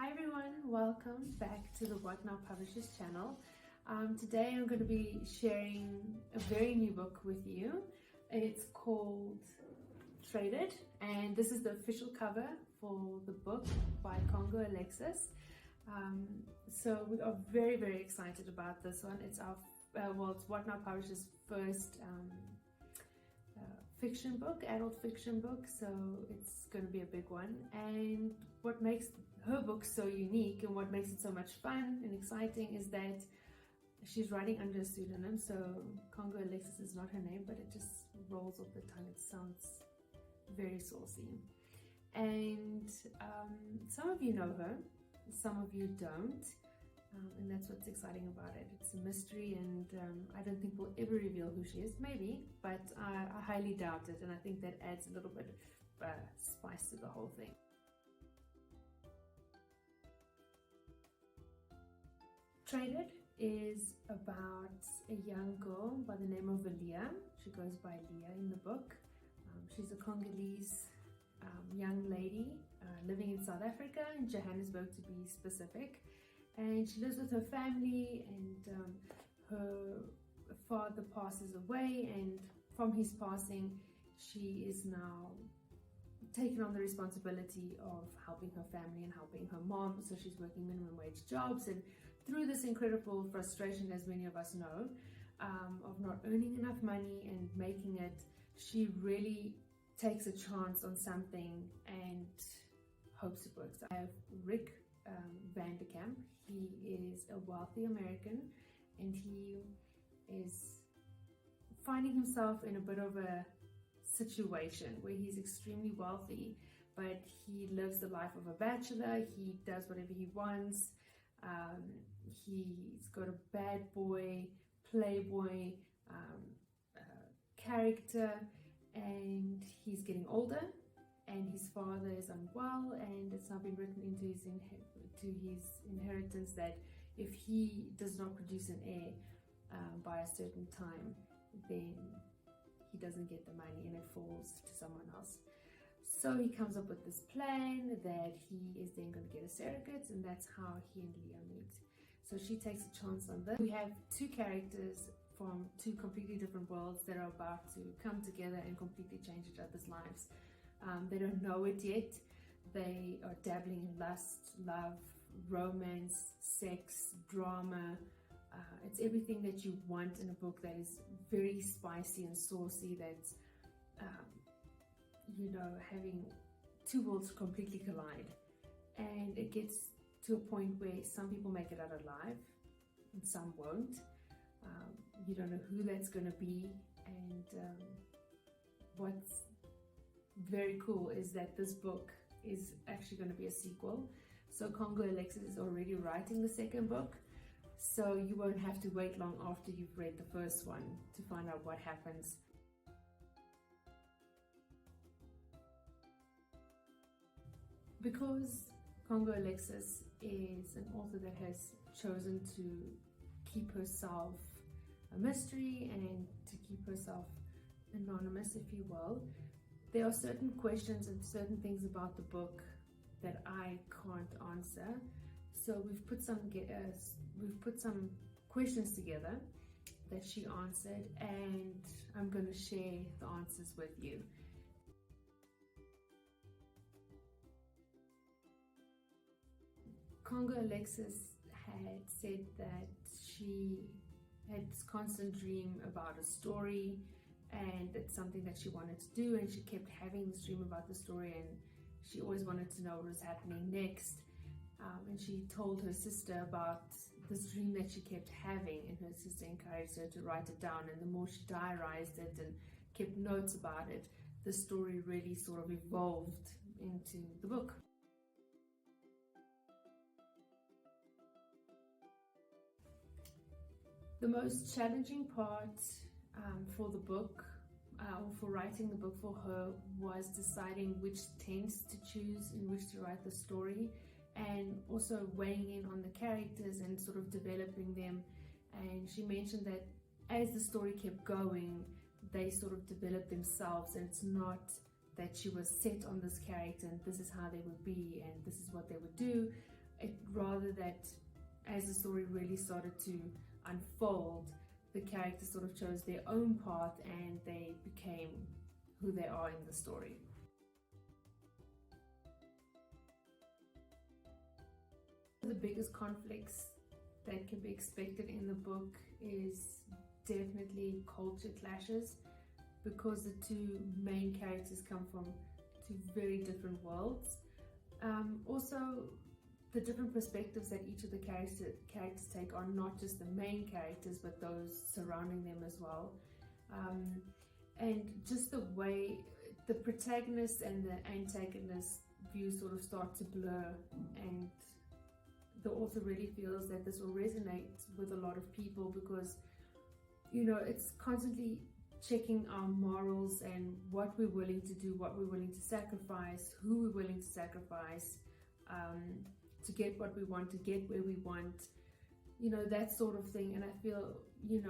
Hi everyone, welcome back to the What Now Publishers channel. Today I'm going to be sharing a very new book with you. It's called Traded, and this is the official cover for the book by Kongo Alexis. So we are very excited about this one. It's our it's What Now Publishers' first fiction book, adult fiction book, so it's going to be a big one. And what makes her book so unique and what makes it so much fun and exciting is that she's writing under a pseudonym. So Kongo Alexis is not her name, but it just rolls off the tongue. It sounds very saucy. And some of you know her, some of you don't. And that's what's exciting about it. It's a mystery, and I don't think we'll ever reveal who she is. Maybe, but I highly doubt it, and I think that adds a little bit of spice to the whole thing. Traded is about a young girl by the name of Leah. She goes by Leah in the book. She's a Congolese young lady living in South Africa, in Johannesburg to be specific. And she lives with her family, and her father passes away, and from his passing she is now taken on the responsibility of helping her family and helping her mom. So she's working minimum wage jobs, and through this incredible frustration, as many of us know, of not earning enough money and making it, she really takes a chance on something and hopes it works out. I have Rick Vanderkamp. He is a wealthy American, and he is finding himself in a bit of a situation where he's extremely wealthy, but he lives the life of a bachelor. He does whatever he wants. He's got a bad boy, playboy character, and he's getting older, and his father is unwell, and it's now been written into his inheritance that if he does not produce an heir by a certain time, then he doesn't get the money and it falls to someone else. So he comes up with this plan that he is then going to get a surrogate, and that's how he and Leah meet. So she takes a chance on this. We have two characters from two completely different worlds that are about to come together and completely change each other's lives. They don't know it yet. They are dabbling in lust, love, romance, sex, drama. It's everything that you want in a book that is very spicy and saucy, that's, having two worlds completely collide. And it gets to a point where some people make it out alive and some won't. You don't know who that's going to be. And what's very cool is that this book is actually going to be a sequel. So Kongo Alexis is already writing the second book, so you won't have to wait long after you've read the first one to find out what happens. Because Kongo Alexis is an author that has chosen to keep herself a mystery and to keep herself anonymous, if you will, there are certain questions and certain things about the book that I can't answer. So we've put some questions together that she answered, and I'm going to share the answers with you. Kongo Alexis had said that she had this constant dream about a story, and it's something that she wanted to do, and she kept having this dream about the story, and she always wanted to know what was happening next. And she told her sister about this dream that she kept having, and her sister encouraged her to write it down. And the more she diarized it and kept notes about it, the story really sort of evolved into the book. The most challenging part for the book, or for writing the book for her, was deciding which tense to choose in which to write the story, and also weighing in on the characters and sort of developing them. And she mentioned that as the story kept going, they sort of developed themselves, and it's not that she was set on this character and this is how they would be and this is what they would do. rather that as the story really started to unfold, the characters sort of chose their own path and they became who they are in the story. The biggest conflicts that can be expected in the book is definitely culture clashes, because the two main characters come from two very different worlds. Also, the different perspectives that each of the characters take on, not just the main characters but those surrounding them as well. And just the way the protagonist and the antagonist views sort of start to blur, and the author really feels that this will resonate with a lot of people, because it's constantly checking our morals and what we're willing to do, what we're willing to sacrifice, who we're willing to sacrifice to get what we want, to get where we want, that sort of thing. And I feel, we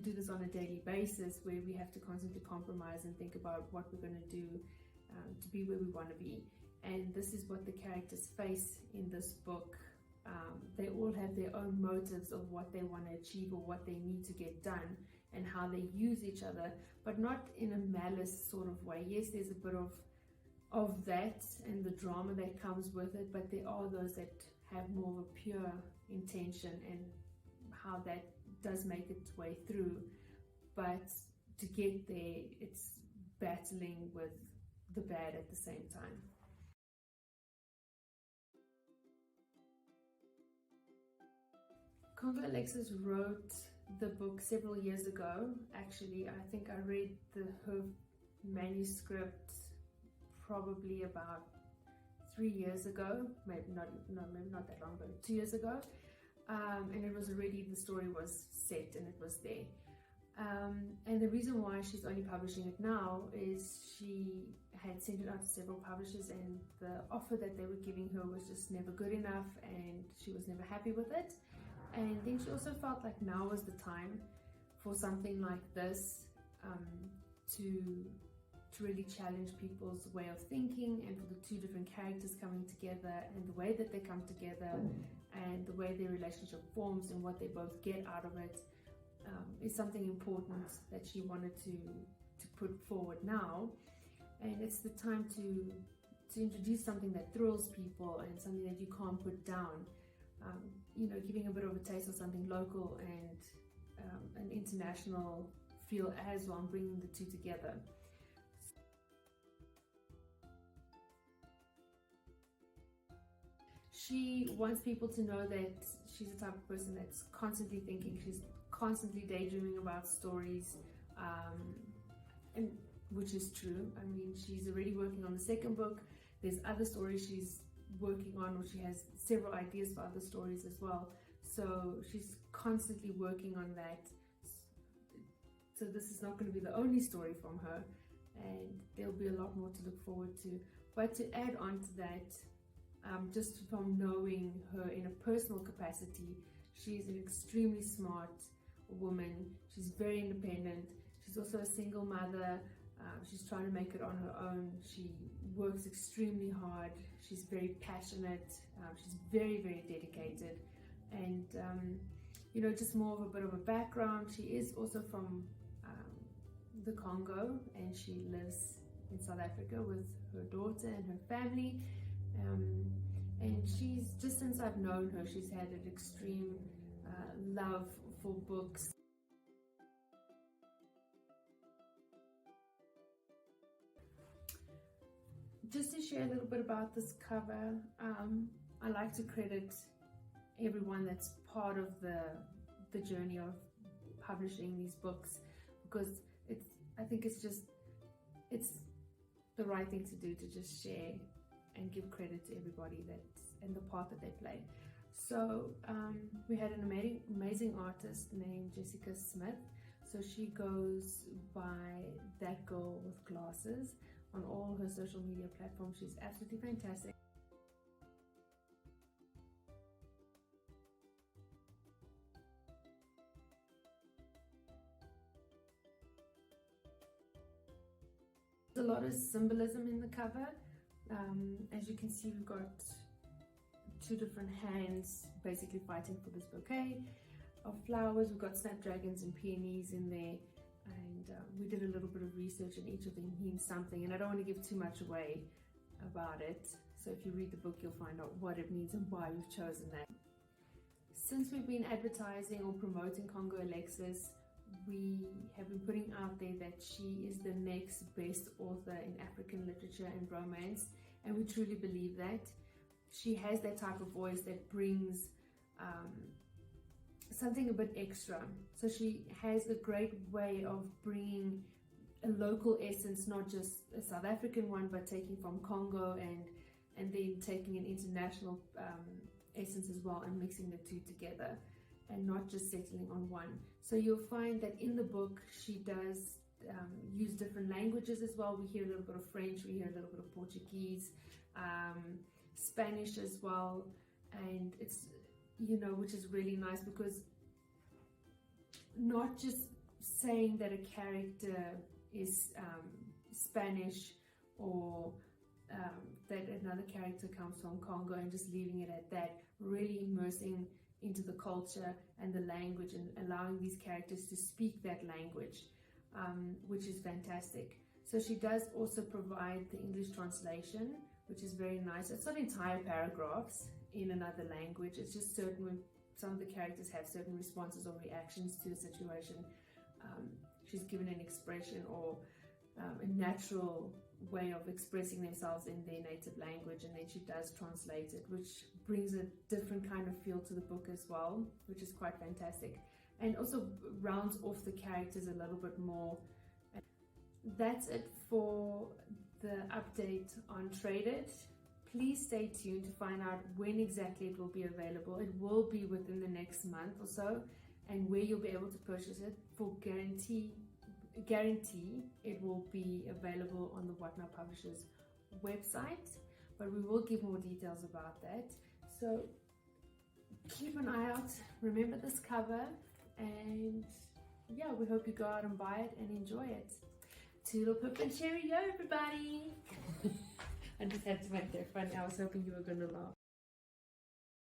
do this on a daily basis, where we have to constantly compromise and think about what we're going to do to be where we want to be. And this is what the characters face in this book. They all have their own motives of what they want to achieve or what they need to get done, and how they use each other, but not in a malice sort of way. Yes, there's a bit of that and the drama that comes with it, but there are those that have more of a pure intention, and how that does make its way through. But to get there, it's battling with the bad at the same time. Kongo Alexis wrote the book several years ago. Actually, I think I read her manuscript probably about 3 years ago, maybe not that long ago, 2 years ago, and it was already, the story was set and it was there. And the reason why she's only publishing it now is she had sent it out to several publishers, and the offer that they were giving her was just never good enough, and she was never happy with it. And then she also felt like now was the time for something like this, to really challenge people's way of thinking, and for the two different characters coming together, and the way that they come together, and the way their relationship forms, and what they both get out of it, is something important that she wanted to put forward now. And it's the time to introduce something that thrills people, and something that you can't put down. Giving a bit of a taste of something local and an international feel as well, and bringing the two together. She wants people to know that she's the type of person that's constantly thinking, she's constantly daydreaming about stories, and which is true. I mean, she's already working on the second book. There's other stories she's working on, or she has several ideas for other stories as well. So she's constantly working on that. So this is not going to be the only story from her, and there'll be a lot more to look forward to. But to add on to that, just from knowing her in a personal capacity, she's an extremely smart woman. She's very independent. She's also a single mother. She's trying to make it on her own. She works extremely hard. She's very passionate. She's very, very dedicated. And, just more of a bit of a background. She is also from the Congo, and she lives in South Africa with her daughter and her family. And she's, just since I've known her, she's had an extreme love for books. Just to share a little bit about this cover, I like to credit everyone that's part of the journey of publishing these books, because I think it's the right thing to do, to just share and give credit to everybody that's in the part that they play. So we had an amazing artist named Jessica Smith. So she goes by That Girl with Glasses on all her social media platforms. She's absolutely fantastic. There's a lot of symbolism in the cover. As you can see, we've got two different hands basically fighting for this bouquet of flowers. We've got snapdragons and peonies in there, and we did a little bit of research, and each of them means something, and I don't want to give too much away about it, so if you read the book you'll find out what it means and why we've chosen that. Since we've been advertising or promoting Kongo Alexis, we have been putting out there that she is the next best author in African literature and romance, and we truly believe that. She has that type of voice that brings something a bit extra. So she has a great way of bringing a local essence, not just a South African one, but taking from Congo and then taking an international essence as well and mixing the two together, and not just settling on one. So you'll find that in the book she does use different languages as well. We hear a little bit of French, we hear a little bit of Portuguese, Spanish as well, and it's, you know, which is really nice, because not just saying that a character is Spanish, or that another character comes from Congo, and just leaving it at that, really immersing into the culture and the language and allowing these characters to speak that language, which is fantastic. So she does also provide the English translation, which is very nice. It's not entire paragraphs in another language, it's just certain, when some of the characters have certain responses or reactions to a situation, she's given an expression or a natural way of expressing themselves in their native language, and then she does translate it, which brings a different kind of feel to the book as well, which is quite fantastic, and also rounds off the characters a little bit more. That's it for the update on Trade It. Please stay tuned to find out when exactly it will be available. It will be within the next month or so, and where you'll be able to purchase it. For guarantee it will be available on the What Now Publishers website, but we will give more details about that. So keep an eye out, remember this cover, and yeah, we hope you go out and buy it and enjoy it. Toodle pip and cheerio, everybody. I just had to make that funny. I was hoping you were going to laugh.